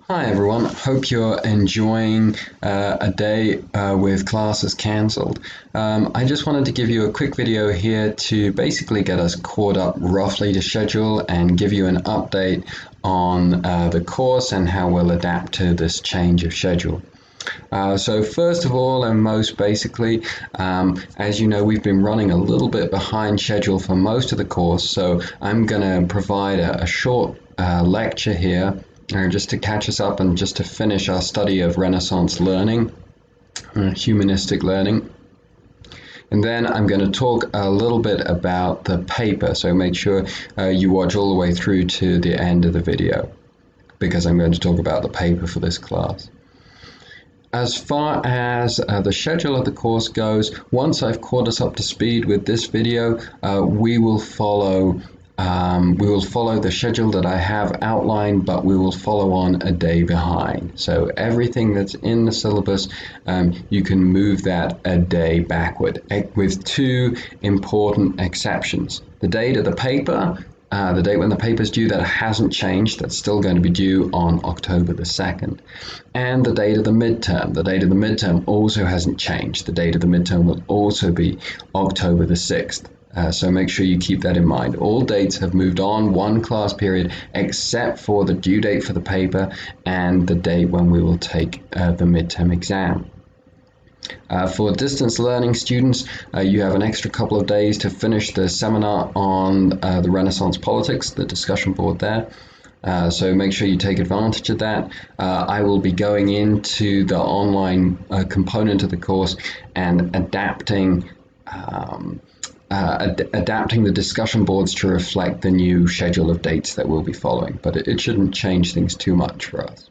Hi everyone, hope you're enjoying a day with classes cancelled. I just wanted to give you a quick video here to basically get us caught up roughly to schedule and give you an update on the course and how we'll adapt to this change of schedule. So first of all, and most basically, as you know, we've been running a little bit behind schedule for most of the course, so I'm going to provide a short lecture here just to catch us up and just to finish our study of Renaissance learning, humanistic learning. And then I'm going to talk a little bit about the paper, so make sure you watch all the way through to the end of the video, because I'm going to talk about the paper for this class. As far as the schedule of the course goes, once I've caught us up to speed with this video, we will follow the schedule that I have outlined, but we will follow on a day behind. So everything that's in the syllabus, you can move that a day backward, with two important exceptions. The date of the paper, the date when the paper is due, that hasn't changed. That's still going to be due on October the 2nd. And the date of the midterm. The date of the midterm also hasn't changed. The date of the midterm will also be October the 6th. So make sure you keep that in mind. All dates have moved on one class period except for the due date for the paper and the date when we will take the midterm exam. For distance learning students, you have an extra couple of days to finish the seminar on the Renaissance politics, the discussion board there. So make sure you take advantage of that. I will be going into the online component of the course and adapting the discussion boards to reflect the new schedule of dates that we'll be following, but it shouldn't change things too much for us.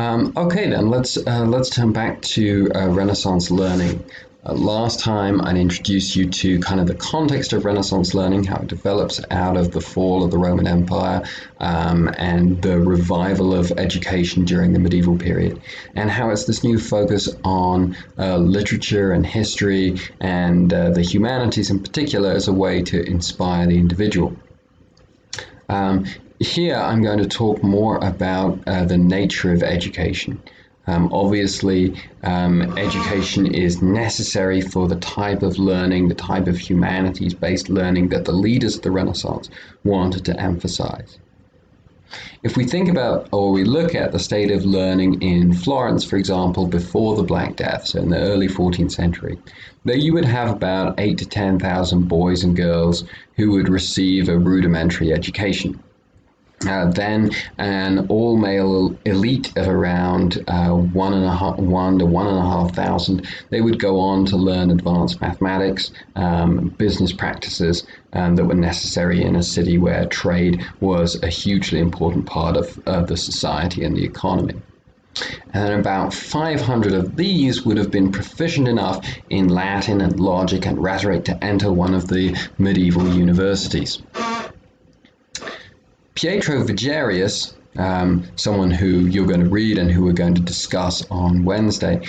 Okay then, let's turn back to Renaissance learning. Last time I introduced you to kind of the context of Renaissance learning, how it develops out of the fall of the Roman Empire and the revival of education during the medieval period, and how it's this new focus on literature and history and the humanities in particular as a way to inspire the individual. Here I'm going to talk more about the nature of education. Obviously, education is necessary for the type of learning, the type of humanities-based learning that the leaders of the Renaissance wanted to emphasize. If we think about, or we look at the state of learning in Florence, for example, before the Black Death, so in the early 14th century, there you would have about 8,000 to 10,000 boys and girls who would receive a rudimentary education. Then an all-male elite of around 1,000 to 1,500, they would go on to learn advanced mathematics, business practices that were necessary in a city where trade was a hugely important part of the society and the economy. And then about 500 of these would have been proficient enough in Latin and logic and rhetoric to enter one of the medieval universities. Pietro Vigerius, someone who you're going to read and who we're going to discuss on Wednesday,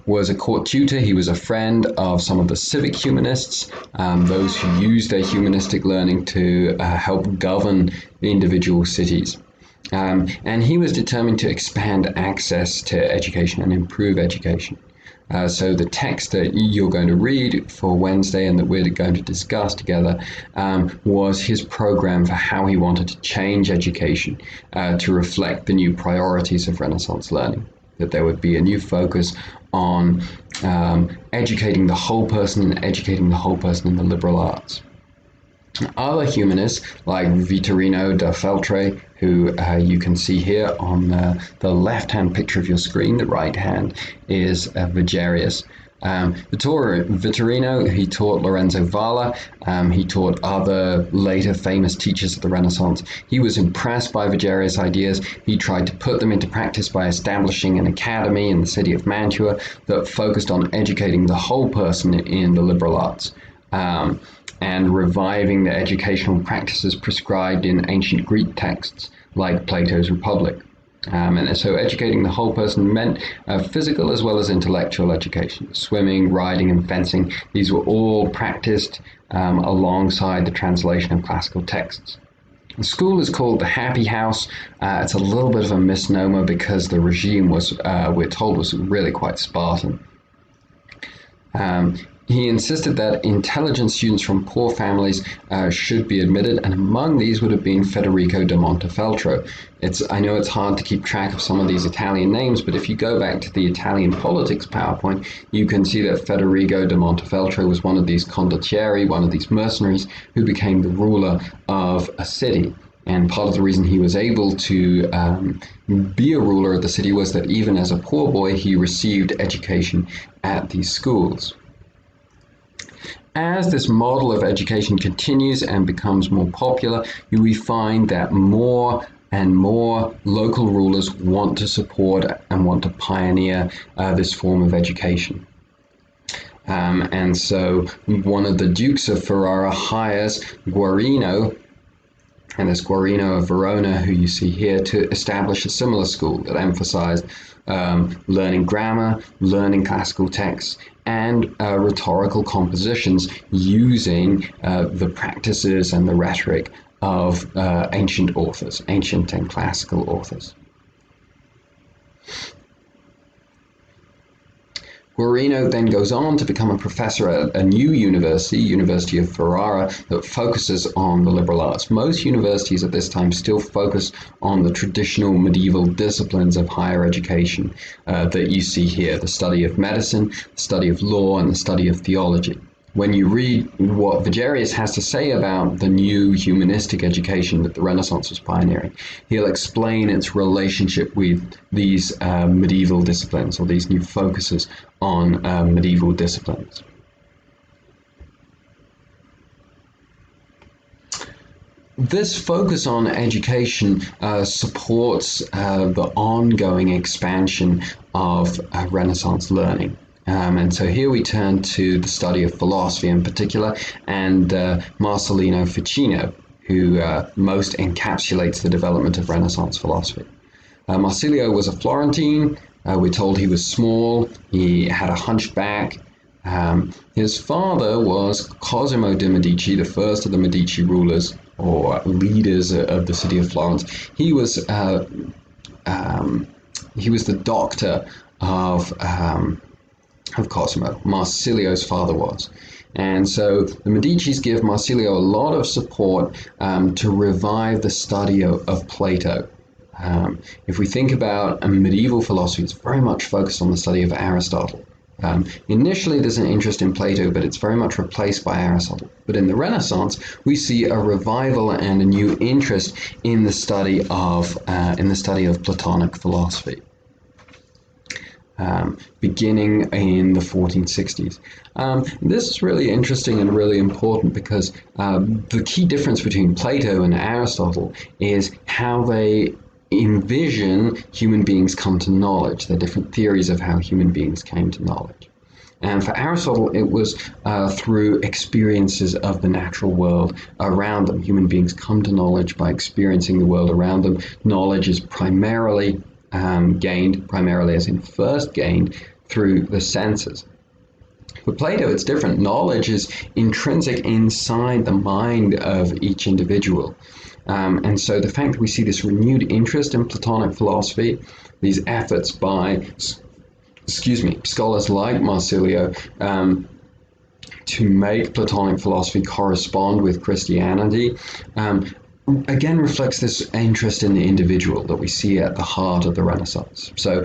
was a court tutor. He was a friend of some of the civic humanists, those who used their humanistic learning to help govern the individual cities. And he was determined to expand access to education and improve education. So the text that you're going to read for Wednesday and that we're going to discuss together was his program for how he wanted to change education to reflect the new priorities of Renaissance learning, that there would be a new focus on educating the whole person and educating the whole person in the liberal arts. Other humanists like Vittorino da Feltre, who you can see here on the left-hand picture of your screen, the right hand is Vigerius. Vittorino, he taught Lorenzo Valla, he taught other later famous teachers of the Renaissance. He was impressed by Vigerius' ideas. He tried to put them into practice by establishing an academy in the city of Mantua that focused on educating the whole person in the liberal arts. And reviving the educational practices prescribed in ancient Greek texts like Plato's Republic. And so educating the whole person meant physical as well as intellectual education. Swimming, riding, and fencing, these were all practiced alongside the translation of classical texts. The school is called the Happy House. It's a little bit of a misnomer because the regime was, we're told, was really quite Spartan. He insisted that intelligent students from poor families should be admitted, and among these would have been Federico da Montefeltro. I know it's hard to keep track of some of these Italian names, but if you go back to the Italian politics PowerPoint, you can see that Federico da Montefeltro was one of these condottieri, one of these mercenaries, who became the ruler of a city. And part of the reason he was able to be a ruler of the city was that even as a poor boy, he received education at these schools. As this model of education continues and becomes more popular, we find that more and more local rulers want to support and want to pioneer this form of education. And so one of the dukes of Ferrara hires Guarino, and this Guarino of Verona, who you see here, to establish a similar school that emphasized learning grammar, learning classical texts, and rhetorical compositions using the practices and the rhetoric of ancient authors, ancient and classical authors. Guarino then goes on to become a professor at a new university, University of Ferrara, that focuses on the liberal arts. Most universities at this time still focus on the traditional medieval disciplines of higher education that you see here, the study of medicine, the study of law, and the study of theology. When you read what Vegerius has to say about the new humanistic education that the Renaissance was pioneering, he'll explain its relationship with these medieval disciplines, or these new focuses on medieval disciplines. This focus on education supports the ongoing expansion of Renaissance learning. And so here we turn to the study of philosophy in particular, and Marcellino Ficino, who most encapsulates the development of Renaissance philosophy. Marsilio was a Florentine. We're told he was small, he had a hunchback. His father was Cosimo de' Medici, the first of the Medici rulers or leaders of the city of Florence. He was the doctor of Cosimo. Marsilio's father was. And so the Medicis give Marsilio a lot of support to revive the study of Plato. If we think about medieval philosophy, it's very much focused on the study of Aristotle. Initially, there's an interest in Plato, but it's very much replaced by Aristotle. But in the Renaissance, we see a revival and a new interest in the study of Platonic philosophy. Beginning in the 1460s. This is really interesting and really important because the key difference between Plato and Aristotle is how they envision human beings come to knowledge. There are different theories of how human beings came to knowledge. And for Aristotle, it was through experiences of the natural world around them. Human beings come to knowledge by experiencing the world around them. Knowledge is primarily primarily as in first gained through the senses. For Plato, it's different. Knowledge is intrinsic inside the mind of each individual. And so the fact that we see this renewed interest in Platonic philosophy, these efforts by, scholars like Marsilio to make Platonic philosophy correspond with Christianity, again reflects this interest in the individual that we see at the heart of the Renaissance. So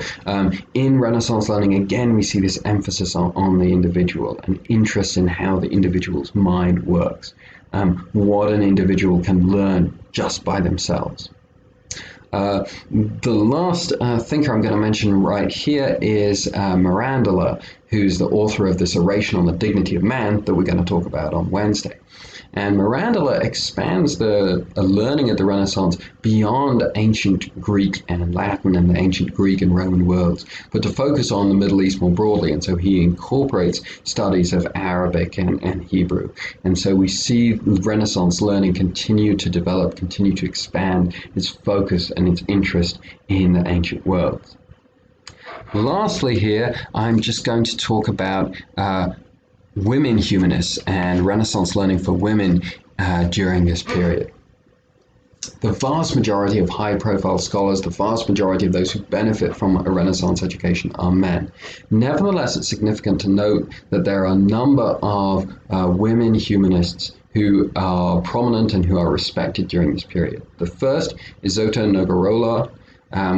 in Renaissance learning, again, we see this emphasis on the individual, an interest in how the individual's mind works, what an individual can learn just by themselves. The last thinker I'm going to mention right here is Mirandola, who's the author of this Oration on the Dignity of Man that we're going to talk about on Wednesday. And Mirandola expands the learning of the Renaissance beyond ancient Greek and Latin and the ancient Greek and Roman worlds, but to focus on the Middle East more broadly. And so he incorporates studies of Arabic and Hebrew. And so we see Renaissance learning continue to develop, continue to expand its focus and its interest in the ancient worlds. Lastly here, I'm just going to talk about women humanists and Renaissance learning for women during this period. the vast majority of high-profile scholars, the vast majority of those who benefit from a Renaissance education are men. Nevertheless, it's significant to note that there are a number of women humanists who are prominent and who are respected during this period. The first is Zota Nogarola.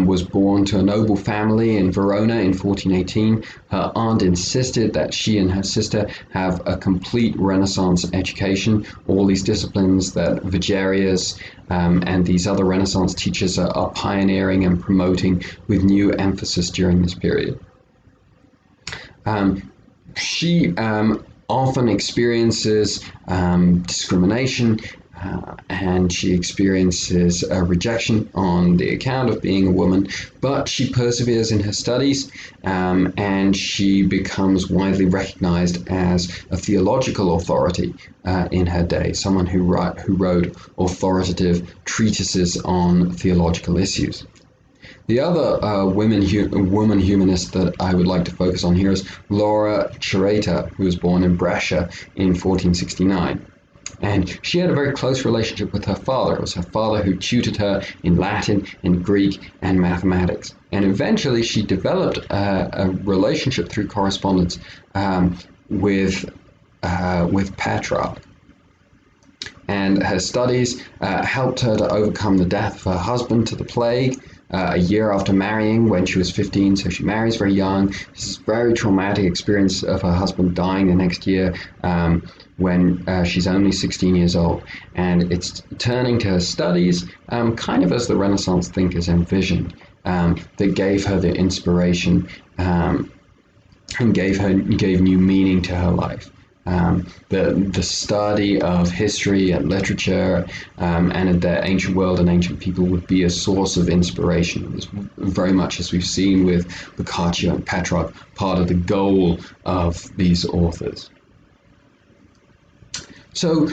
Was born to a noble family in Verona in 1418. Her aunt insisted that she and her sister have a complete Renaissance education, all these disciplines that Vigerius and these other Renaissance teachers are pioneering and promoting with new emphasis during this period. She often experiences discrimination, and she experiences a rejection on the account of being a woman, but she perseveres in her studies, and she becomes widely recognized as a theological authority in her day, someone who wrote authoritative treatises on theological issues. The other woman humanist that I would like to focus on here is Laura Cereta, who was born in Brescia in 1469. And she had a very close relationship with her father. It was her father who tutored her in Latin, in Greek, and mathematics. And eventually she developed a relationship through correspondence with Petrarch. And her studies helped her to overcome the death of her husband to the plague a year after marrying when she was 15, so she marries very young. This is a very traumatic experience of her husband dying the next year when she's only 16 years old. And it's turning to her studies, kind of as the Renaissance thinkers envisioned, that gave her the inspiration and gave new meaning to her life. The study of history and literature and the ancient world and ancient people would be a source of inspiration. It was very much, as we've seen with Boccaccio and Petrarch, part of the goal of these authors. So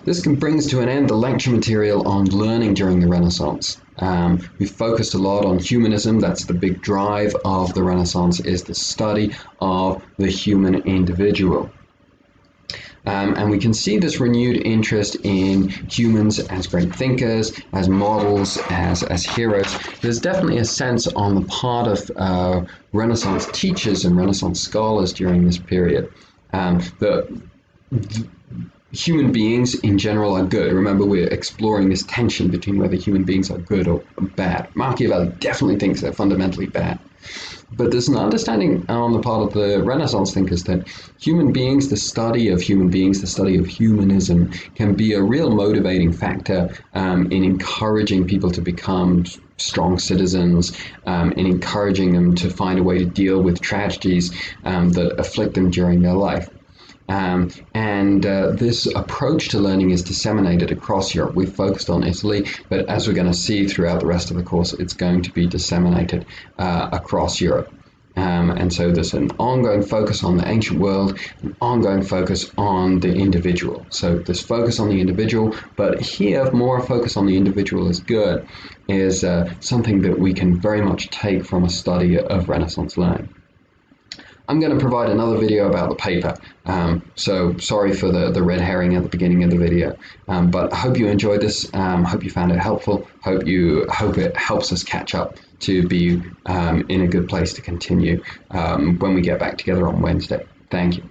this brings to an end the lecture material on learning during the Renaissance. We've focused a lot on humanism. That's the big drive of the Renaissance, is the study of the human individual. And we can see this renewed interest in humans as great thinkers, as models, as heroes. There's definitely a sense on the part of Renaissance teachers and Renaissance scholars during this period that human beings in general are good. Remember, we're exploring this tension between whether human beings are good or bad. Machiavelli definitely thinks they're fundamentally bad. But there's an understanding on the part of the Renaissance thinkers that human beings, the study of human beings, the study of humanism, can be a real motivating factor in encouraging people to become strong citizens, in encouraging them to find a way to deal with tragedies that afflict them during their life. This approach to learning is disseminated across Europe. We've focused on Italy, but as we're going to see throughout the rest of the course, it's going to be disseminated across Europe. And so there's an ongoing focus on the ancient world, an ongoing focus on the individual. So this focus on the individual, but here more focus on the individual is good, is something that we can very much take from a study of Renaissance learning. I'm going to provide another video about the paper, so sorry for the red herring at the beginning of the video, but I hope you enjoyed this, hope you found it helpful, hope it helps us catch up to be in a good place to continue when we get back together on Wednesday. Thank you.